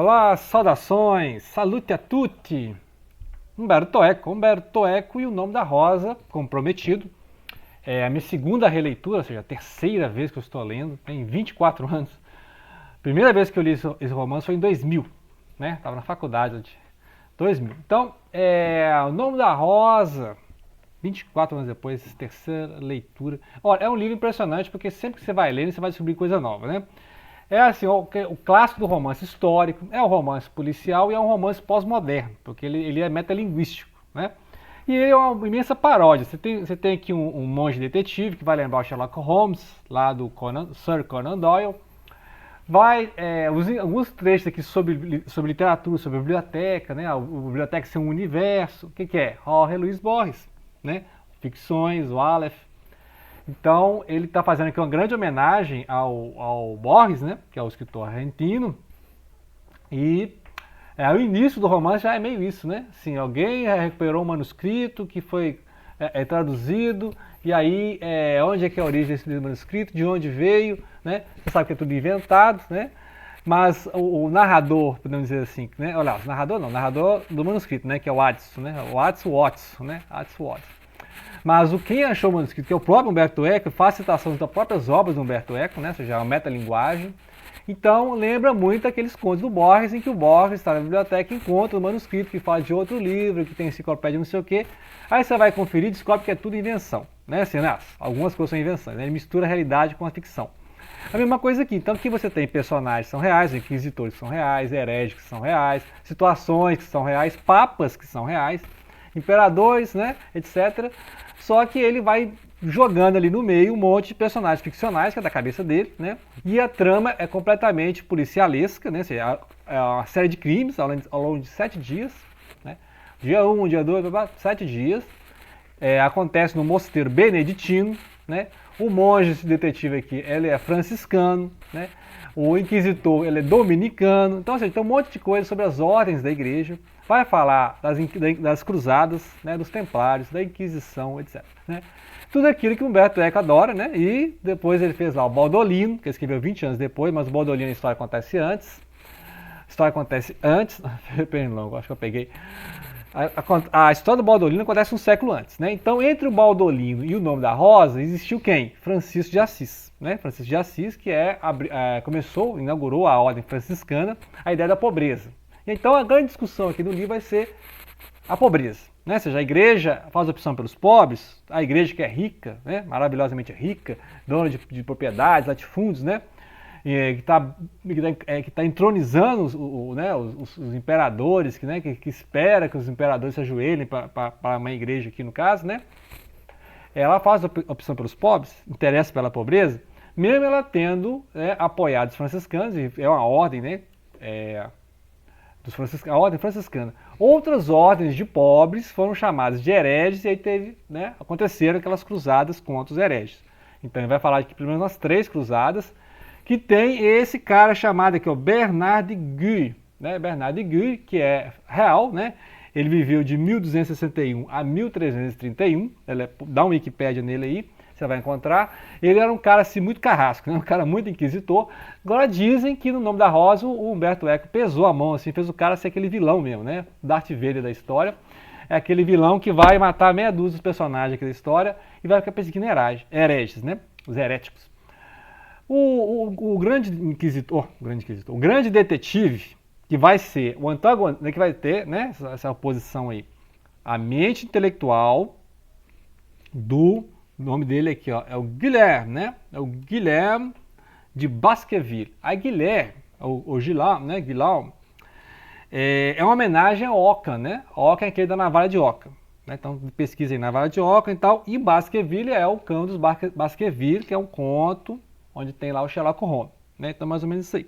Olá, saudações, salute a tutti. Umberto Eco e o Nome da Rosa, comprometido. É a minha segunda releitura, ou seja, a terceira vez que eu estou lendo, em 24 anos. Primeira vez que eu li esse romance foi em 2000, né? Estava na faculdade de 2000. Então, o Nome da Rosa, 24 anos depois, terceira leitura. Olha, é um livro impressionante porque sempre que você vai lendo, você vai descobrir coisa nova, né? É assim, o clássico do romance histórico, é um romance policial e é um romance pós-moderno, porque ele é metalinguístico, né? E ele é uma imensa paródia. Você tem aqui um monge detetive que vai lembrar o Sherlock Holmes, lá do Sir Conan Doyle. Alguns trechos aqui sobre literatura, sobre biblioteca, né? A biblioteca ser um universo. O que é? Jorge Luis Borges, né? Ficções, o Aleph. Então, ele está fazendo aqui uma grande homenagem ao Borges, né, que é o escritor argentino, e o início do romance já é meio isso, né? Assim, alguém recuperou um manuscrito que foi traduzido, e aí onde é que é a origem desse manuscrito, de onde veio, né? Você sabe que é tudo inventado, né? Mas o narrador, podemos dizer assim, né? Olha, o narrador não, o narrador do manuscrito, né? Que é o Watson, né? O Watson, né? Watson. Mas quem achou o manuscrito, que é o próprio Umberto Eco, faz citações das próprias obras do Umberto Eco, né? Ou seja, é uma metalinguagem. Então, lembra muito aqueles contos do Borges, em que o Borges está na biblioteca e encontra um manuscrito que fala de outro livro, que tem enciclopédia não sei o quê. Aí você vai conferir e descobre que é tudo invenção. Né? Assim, algumas coisas são invenções, né? Ele mistura a realidade com a ficção. A mesma coisa aqui. Então, aqui você tem personagens que são reais, inquisitores que são reais, hereges que são reais, situações que são reais, papas que são reais, imperadores, né, etc. Só que ele vai jogando ali no meio um monte de personagens ficcionais, que é da cabeça dele, né? E a trama é completamente policialesca, né? É uma série de crimes ao longo de 7 dias, né? Dia 1, dia 2, 7 dias. Acontece no mosteiro beneditino, né? O monge, esse detetive aqui, ele é franciscano, né? O inquisitor, ele é dominicano. Então, assim, tem um monte de coisa sobre as ordens da igreja. Vai falar das cruzadas, né? Dos templários, da Inquisição, etc. Né? Tudo aquilo que Humberto Eco adora, né? E depois ele fez lá o Baldolino, que ele escreveu 20 anos depois, mas o Baldolino, a história acontece antes. A história acontece antes. Perdão, acho que eu peguei. A história do Baldolino acontece um século antes, né? Então, entre o Baldolino e o Nome da Rosa, existiu quem? Francisco de Assis, né? Francisco de Assis, que inaugurou a ordem franciscana, a ideia da pobreza. Então, a grande discussão aqui do livro vai ser a pobreza, né? Ou seja, a igreja faz opção pelos pobres, a igreja que é rica, né? Maravilhosamente rica, dona de propriedades, latifúndios, né? Que tá entronizando né, os imperadores, que espera que os imperadores se ajoelhem para uma igreja aqui no caso, né? Ela faz opção pelos pobres, interessa pela pobreza, mesmo ela tendo apoiado os franciscanos, e é uma ordem, né? A ordem franciscana. Outras ordens de pobres foram chamadas de hereges e aí aconteceram aquelas cruzadas contra os hereges. Então ele vai falar de pelo menos umas 3 cruzadas, que tem esse cara chamado aqui, Bernard de Guy, né? Bernard de Guy, que é real, né? Ele viveu de 1261 a 1331, dá uma Wikipédia nele aí, você vai encontrar. Ele era um cara assim muito carrasco, né? Um cara muito inquisitor. Agora dizem que no Nome da Rosa o Humberto Eco pesou a mão, assim, fez o cara ser aquele vilão mesmo, né? Darth Vader da história. É aquele vilão que vai matar meia dúzia de personagens aqui da história e vai ficar perseguindo hereges, né? Os heréticos. O grande inquisitor, o grande detetive, que vai ser o antagonista, que vai ter, né, essa oposição aí, a mente intelectual o nome dele aqui, ó, é o Guilherme, né? É o Guilherme de Baskerville. A Guilherme, o Guilherme, né? Guilherme, é uma homenagem a Ockham, né? Ockham é aquele da navalha de Ockham. Né? Então pesquisa aí navalha de Ockham e tal. E Baskerville é o cão dos Baskerville, que é um conto onde tem lá o Sherlock Holmes, né? Então mais ou menos isso aí.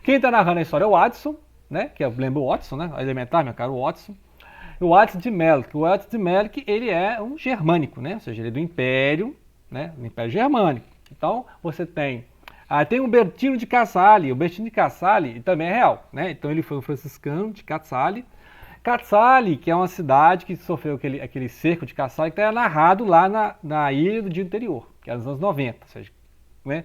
Quem está narrando a história é o Watson, né? Que lembra o Watson, né? A elementar, meu caro Watson. O Watson de Melk. O Watson de Melk, ele é um germânico, né? Ou seja, ele é do Império, né? Do Império Germânico. Então você tem o Bertino de Casale. O Bertino de Casale também é real, né? Então ele foi um franciscano de Casale. Casale, que é uma cidade que sofreu aquele cerco de Casale, que está narrado lá na ilha do dia anterior, que é nos anos 90. Ou seja, né?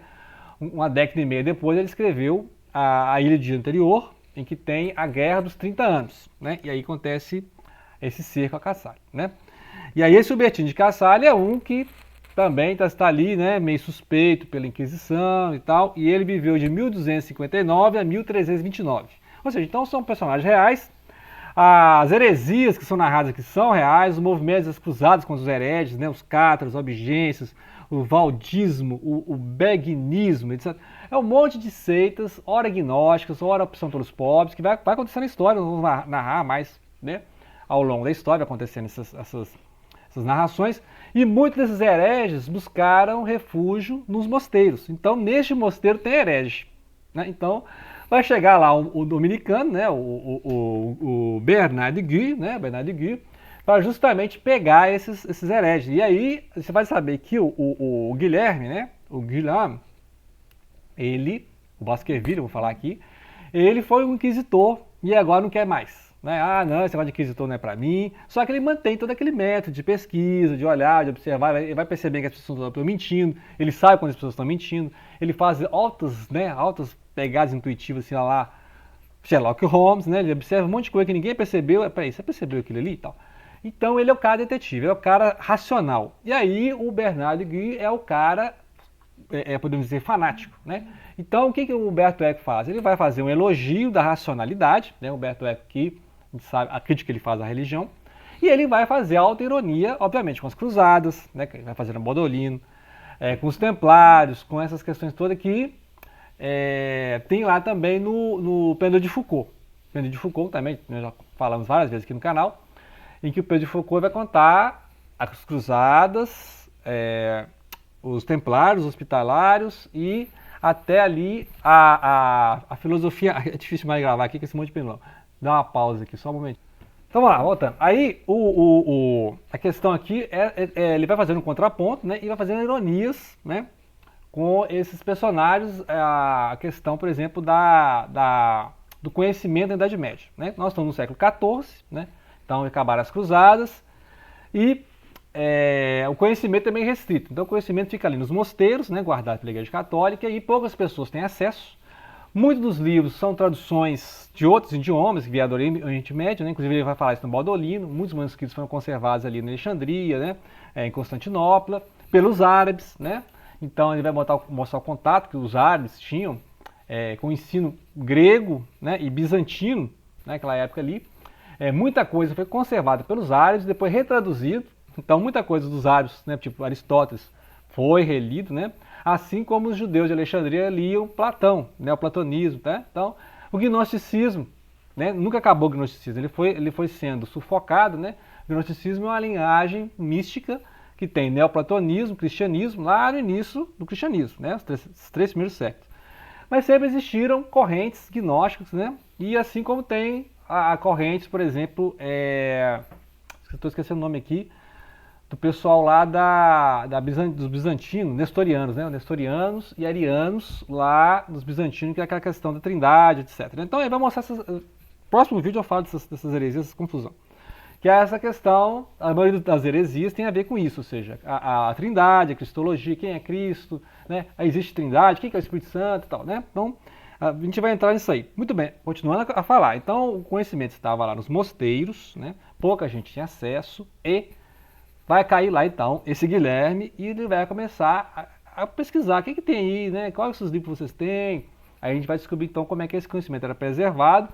Uma década e meia depois ele escreveu a ilha do dia anterior, em que tem a Guerra dos 30 Anos, né? E aí acontece esse cerco a Cassaly, né? E aí esse Hubertino de Cassaly é um que também está ali, né, meio suspeito pela Inquisição e tal, e ele viveu de 1259 a 1329. Ou seja, então são personagens reais. As heresias que são narradas aqui são reais, os movimentos das cruzadas contra os hereges, né, os cátaros, os albigêncios, o valdismo, o beguinismo, etc. É um monte de seitas, ora gnósticas, ora opção pelos pobres, que vai acontecer na história, não vamos narrar mais, né, ao longo da história, acontecendo essas narrações, e muitos desses hereges buscaram refúgio nos mosteiros. Então, neste mosteiro tem herege, né? Então, vai chegar lá o dominicano, né? o Bernard de Guy, né? Bernard de Guy, para justamente pegar esses hereges. E aí, você vai saber que o Guilherme, né? O Guilherme, o Baskerville, vou falar aqui, ele foi um inquisitor e agora não quer mais. Né? Ah, não, esse negócio de inquisitor não é para mim. Só que ele mantém todo aquele método de pesquisa, de olhar, de observar. Ele vai perceber que as pessoas estão mentindo. Ele sabe quando as pessoas estão mentindo. Ele faz altas pegadas intuitivas, assim, lá Sherlock Holmes, né? Ele observa um monte de coisa que ninguém percebeu. Peraí, você percebeu aquilo ali e tal? Então ele é o cara detetive, ele é o cara racional. E aí o Bernard Guy é o cara, podemos dizer, fanático, né? Então o que o Humberto Eco faz? Ele vai fazer um elogio da racionalidade, né? O Humberto Eco que a gente sabe a crítica que ele faz à religião, e ele vai fazer autoironia, obviamente, com as cruzadas, né, que ele vai fazer no Bodolino, com os templários, com essas questões todas que tem lá também no Pedro de Foucault. Pedro de Foucault também, nós já falamos várias vezes aqui no canal, em que o Pedro de Foucault vai contar as cruzadas, os templários, os hospitalários e até ali a filosofia. É difícil mais gravar aqui com esse monte de pilão. Dá uma pausa aqui, só um momento. Então vamos lá, voltando. Aí a questão aqui ele vai fazendo um contraponto, né, e vai fazendo ironias, né, com esses personagens, a questão, por exemplo, do conhecimento da Idade Média. Né? Nós estamos no século XIV, né, então acabaram as cruzadas e o conhecimento é meio restrito. Então o conhecimento fica ali nos mosteiros, né, guardado pela Igreja Católica, e poucas pessoas têm acesso. Muitos dos livros são traduções de outros idiomas que vieram do Oriente Médio, né? Inclusive ele vai falar isso no Bodolino. Muitos manuscritos foram conservados ali na Alexandria, né? Em Constantinopla, pelos árabes, né? Então ele vai mostrar o contato que os árabes tinham com o ensino grego, né, e bizantino, né, naquela época ali. Muita coisa foi conservada pelos árabes, depois retraduzido. Então muita coisa dos árabes, né, tipo Aristóteles, foi relido, né? Assim como os judeus de Alexandria liam Platão, né, o platonismo, tá? Então, o gnosticismo, né, nunca acabou o gnosticismo, ele foi sendo sufocado, né? O gnosticismo é uma linhagem mística que tem neoplatonismo, cristianismo, lá no início do cristianismo, né, os três primeiros séculos. Mas sempre existiram correntes gnósticas, né? E assim como tem a corrente, por exemplo, estou esquecendo o nome aqui, do pessoal lá dos bizantinos, nestorianos, né? Nestorianos e arianos lá dos bizantinos, que é aquela questão da trindade, etc. Então ele vai mostrar próximo vídeo eu falo dessas heresias, dessa confusão. Que é essa questão, a maioria das heresias tem a ver com isso, ou seja, a trindade, a cristologia, quem é Cristo, né? Existe trindade, quem é o Espírito Santo e tal, né? Então a gente vai entrar nisso aí. Muito bem, continuando a falar. Então o conhecimento estava lá nos mosteiros, né? Pouca gente tinha acesso e vai cair lá então esse Guilherme e ele vai começar a pesquisar o que tem aí, né? Quais esses livros vocês têm. Aí a gente vai descobrir então como é que esse conhecimento era preservado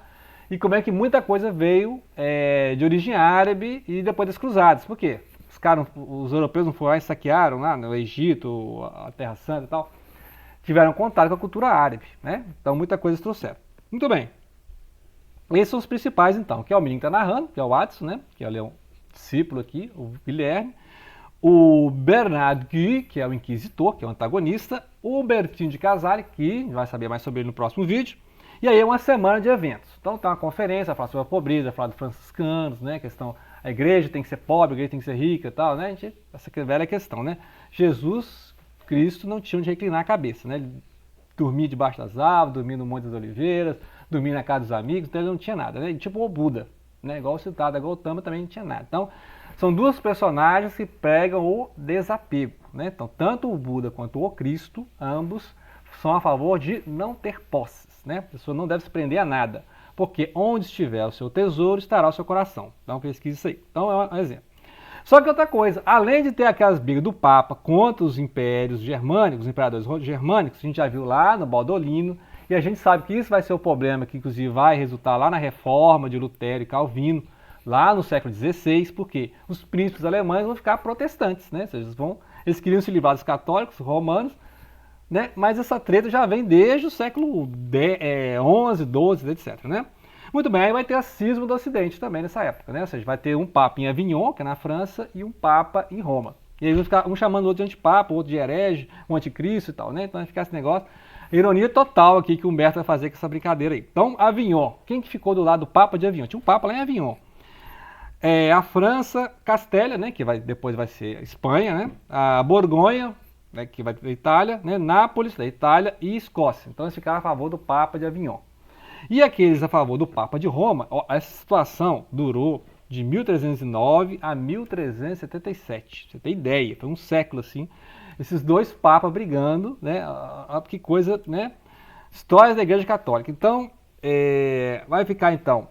e como é que muita coisa veio de origem árabe e depois das cruzadas. Por quê? Os europeus não foram lá e saquearam lá no Egito, a Terra Santa e tal. Tiveram contato com a cultura árabe, né? Então muita coisa eles trouxeram. Muito bem. Esses são os principais então, que é o menino que está narrando, que é o Watson, né? Que é o Leão discípulo aqui, o Guilherme, o Bernard Guy, que é o inquisitor, que é o antagonista, o Hubertino de Cassaly, que a gente vai saber mais sobre ele no próximo vídeo, e aí é uma semana de eventos. Então tá uma conferência, vai falar sobre a pobreza, vai falar dos franciscanos, né, a igreja tem que ser pobre, a igreja tem que ser rica e tal, né, essa velha questão, né, Jesus Cristo não tinha onde reclinar a cabeça, né, ele dormia debaixo das árvores, dormia no Monte das Oliveiras, dormia na casa dos amigos, então ele não tinha nada, né, tipo o Buda. Né, igual citado, a Gautama também não tinha nada. Então, são duas personagens que pregam o desapego. Né? Então, tanto o Buda quanto o Cristo, ambos são a favor de não ter posses. Né? A pessoa não deve se prender a nada. Porque onde estiver o seu tesouro, estará o seu coração. Então pesquise isso aí. Então é um exemplo. Só que outra coisa, além de ter aquelas brigas do Papa contra os impérios germânicos, os imperadores germânicos, a gente já viu lá no Baudolino, e a gente sabe que isso vai ser o problema que inclusive vai resultar lá na reforma de Lutero e Calvino, lá no século XVI, porque os príncipes alemães vão ficar protestantes, né? Ou seja, eles queriam se livrar dos católicos romanos, né? Mas essa treta já vem desde o século XI, XII, etc, né? Muito bem, aí vai ter a cisma do Ocidente também nessa época, né? Ou seja, vai ter um papa em Avignon, que é na França, e um papa em Roma. E aí vão ficar um chamando o outro de antipapa, o outro de herege, um anticristo e tal, né? Então vai ficar esse negócio. Ironia total aqui que o Humberto vai fazer com essa brincadeira aí. Então, Avignon. Quem que ficou do lado do papa de Avignon? Tinha um papa lá em Avignon. A França, Castélia, né? Que depois vai ser a Espanha, né? A Borgonha, né, que vai ter a Itália, né? Nápoles, da Itália, e Escócia. Então eles ficaram a favor do papa de Avignon. E aqueles a favor do Papa de Roma, essa situação durou de 1309 a 1377. Você tem ideia, foi um século assim. Esses dois papas brigando, né? Que coisa, né? Histórias da Igreja Católica. Então, vai ficar então,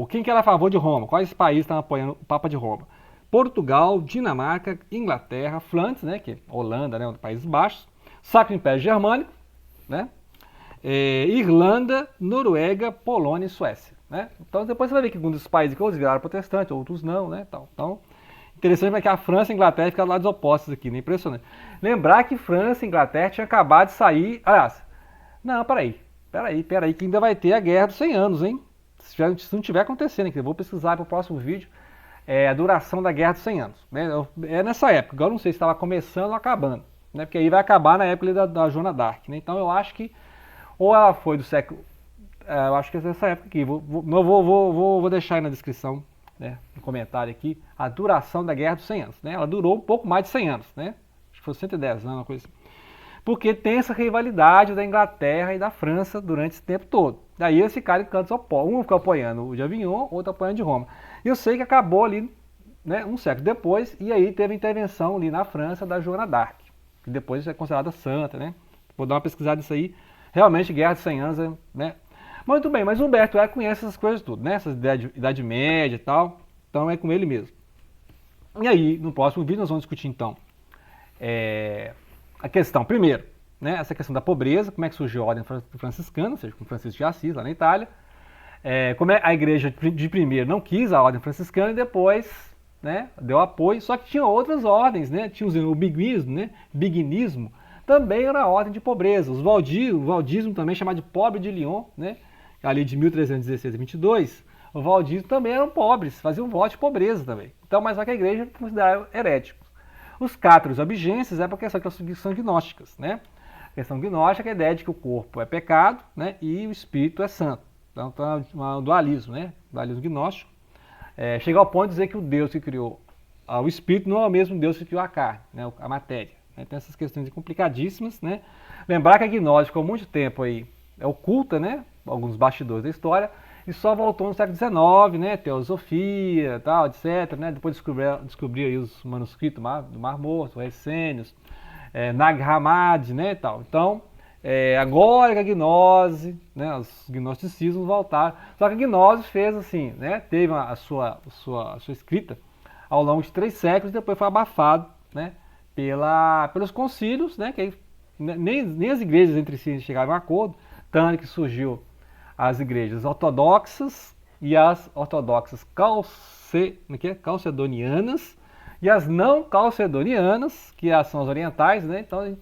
quem que era a favor de Roma? Quais países estavam apoiando o Papa de Roma? Portugal, Dinamarca, Inglaterra, Flandres, né? Que é Holanda, né? Países Baixos, Sacro Império Germânico, né? Irlanda, Noruega, Polônia e Suécia, né? Então depois você vai ver que alguns dos países que outros viraram protestantes, outros não, né? Então, interessante é que a França e a Inglaterra ficam lados opostos aqui, né? Impressionante. Lembrar que França e Inglaterra tinham acabado de sair. Aliás, não, peraí, que ainda vai ter a Guerra dos 100 Anos, hein? Se não estiver acontecendo, que eu vou pesquisar para o próximo vídeo, a duração da Guerra dos 100 Anos, né? É nessa época, agora eu não sei se estava começando ou acabando, né? Porque aí vai acabar na época da Joana d'Arc, né? Então eu acho que ou ela foi do século... eu acho que é dessa época aqui. Vou deixar aí na descrição, né, no comentário aqui, a duração da Guerra dos 100 Anos. Né? Ela durou um pouco mais de 100 anos. Né? Acho que foi 110 anos, uma coisa assim. Porque tem essa rivalidade da Inglaterra e da França durante esse tempo todo. Daí eles ficaram em cantos opostos. Um ficou apoiando o de Avignon, outro apoiando de Roma. E eu sei que acabou ali, né, um século depois, e aí teve a intervenção ali na França da Joana d'Arc, que depois é considerada santa. Né? Vou dar uma pesquisada nisso aí. Realmente, Guerra dos 100 Anos, né? Muito bem, mas o Humberto Eco conhece essas coisas tudo, né? Essas ideias de Idade Média e tal. Então é com ele mesmo. E aí, no próximo vídeo, nós vamos discutir, então, a questão, primeiro, né? Essa questão da pobreza, como é que surgiu a ordem franciscana, ou seja, com Francisco de Assis, lá na Itália. Como a igreja de primeiro não quis a ordem franciscana e depois, né, deu apoio. Só que tinha outras ordens, né? Tinha o biguismo, né? Biguinismo. Também era a ordem de pobreza. O valdismo também chamado de pobre de Lyon, né? Ali de 1316 a 22, o valdismo também eram pobres, faziam voto de pobreza também. Então, mas só que a igreja considerava heréticos. Os cátaros abigências é porque são gnósticas, né? A questão gnóstica é a ideia de que o corpo é pecado, né? E o espírito é santo. Então, é um dualismo, né? Dualismo gnóstico. Chega ao ponto de dizer que o Deus que criou o espírito não é o mesmo Deus que criou a carne, né? A matéria. Tem essas questões complicadíssimas, né? Lembrar que a gnose ficou muito tempo aí oculta, né? Alguns bastidores da história, e só voltou no século XIX, né? Teosofia, tal, etc. Né? Depois descobriu aí os manuscritos do Mar Morto, Essênios, Nag Hammadi, né? Tal. Então, agora que a gnose, né? Os gnosticismos voltaram. Só que a gnose fez assim, né? Teve a sua escrita ao longo de 3 séculos, e depois foi abafado, né? Pelos concílios, né, que nem as igrejas entre si chegaram a acordo, tanto que surgiu as igrejas ortodoxas e as ortodoxas calcedonianas e as não calcedonianas, que são as orientais, né? Então,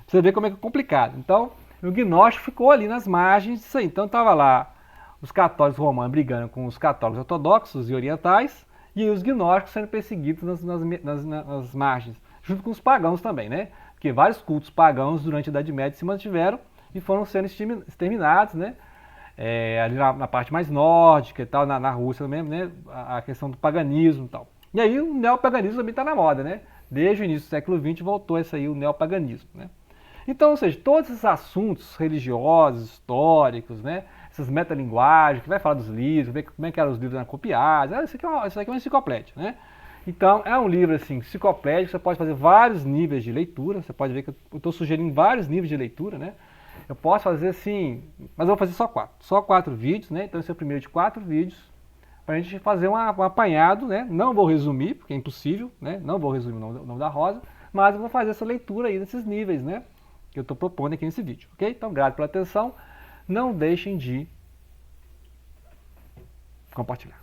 você vê como é complicado. Então, o gnóstico ficou ali nas margens disso aí. Então, estava lá os católicos romanos brigando com os católicos ortodoxos e orientais, e os gnósticos sendo perseguidos nas margens, junto com os pagãos também, né? Porque vários cultos pagãos durante a Idade Média se mantiveram e foram sendo exterminados, né? Ali na parte mais nórdica e tal, na Rússia mesmo, né? A questão do paganismo e tal. E aí o neopaganismo também está na moda, né? Desde o início do século XX voltou esse aí, o neopaganismo, né? Então, ou seja, todos esses assuntos religiosos, históricos, né? Essas metalinguagens, que vai falar dos livros, como é que eram os livros copiados, isso aqui é uma enciclopédia, né? Então, é um livro assim, enciclopédico, você pode fazer vários níveis de leitura, você pode ver que eu estou sugerindo vários níveis de leitura, né? Eu posso fazer assim, mas eu vou fazer só 4 vídeos, né? Então esse é o primeiro de 4 vídeos, para a gente fazer um apanhado, né? Não vou resumir, porque é impossível, né? Não vou resumir o nome da rosa, mas eu vou fazer essa leitura aí desses níveis, né? Que eu estou propondo aqui nesse vídeo, ok? Então, grato pela atenção, não deixem de compartilhar.